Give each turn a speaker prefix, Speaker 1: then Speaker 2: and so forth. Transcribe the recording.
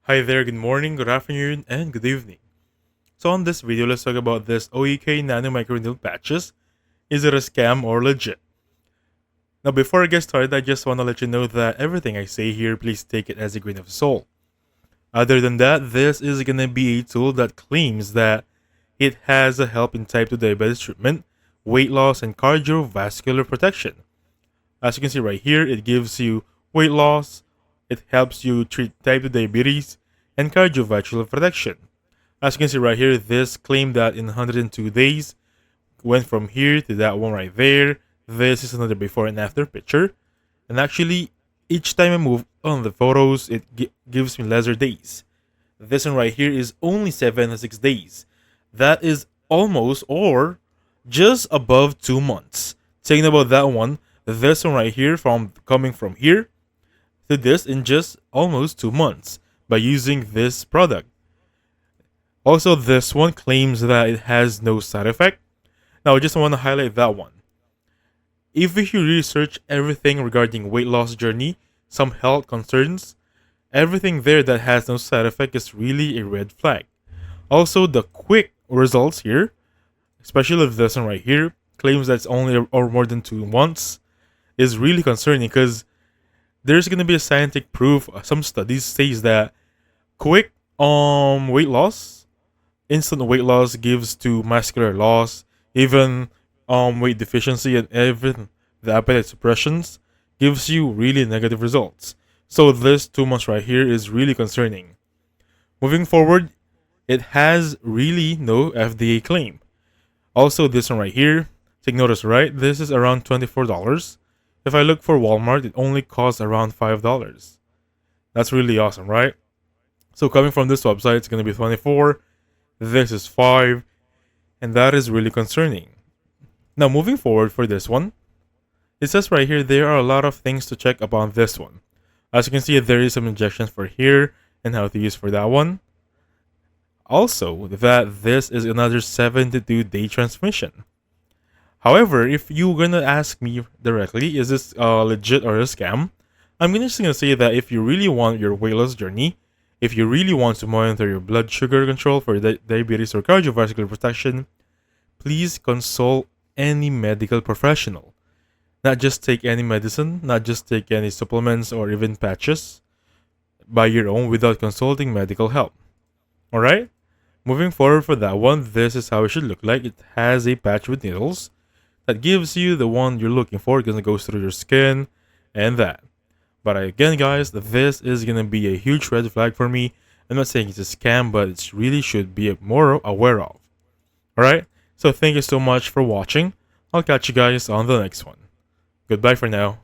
Speaker 1: Hi there, good morning, good afternoon, and good evening. So on this video, let's talk about this Oyikey Microneedle Patches. Is it a scam or legit? Now before I get started, I just want to let you know that everything I say here, please take it as a grain of salt. Other than that, this is going to be a tool that claims that it has a help in type 2 diabetes treatment, weight loss, and cardiovascular protection. As you can see right here, it gives you weight loss, it helps you treat type 2 diabetes, and cardiovascular protection. As you can see right here, this claimed that in 102 days, went from here to that one right there. This is another before and after picture. And actually, each time I move on the photos, it gives me lesser days. This one right here is only 76 days. That is almost or just above 2 months. Saying about that one, this one right here from coming from here to this in just almost 2 months by using this product. Also, this one claims that it has no side effect. Now, I just want to highlight that one. If you research everything regarding weight loss journey, some health concerns, everything there that has no side effect is really a red flag. Also, the quick results here, especially with this one right here, claims that it's only or more than 2 months, is really concerning because there's going to be a scientific proof. Some studies says that quick weight loss, instant weight loss gives to muscular loss, even weight deficiency and even the appetite suppressions gives you really negative results. So this 2 months right here is really concerning. Moving forward, it has really no FDA claim. Also, this one right here, take notice, right? This is around $24. If I look for Walmart, it only costs around $5. That's really awesome, right? So coming from this website, it's going to be 24. This is 5. And that is really concerning. Now, moving forward for this one, it says right here, there are a lot of things to check upon this one. As you can see, there is some injections for here and how to use for that one. Also, that this is another 72-day transmission. However, if you're gonna ask me directly, is this legit or a scam? I'm just gonna say that if you really want your weight loss journey, if you really want to monitor your blood sugar control for diabetes or cardiovascular protection, please consult any medical professional. Not just take any medicine, not just take any supplements or even patches by your own without consulting medical help. Alright? Moving forward for that one, this is how it should look like. It has a patch with needles that gives you the one you're looking for. It's gonna go through your skin and that. But again, guys, this is gonna be a huge red flag for me. I'm not saying it's a scam, but it really should be more aware of. Alright? So thank you so much for watching. I'll catch you guys on the next one. Goodbye for now.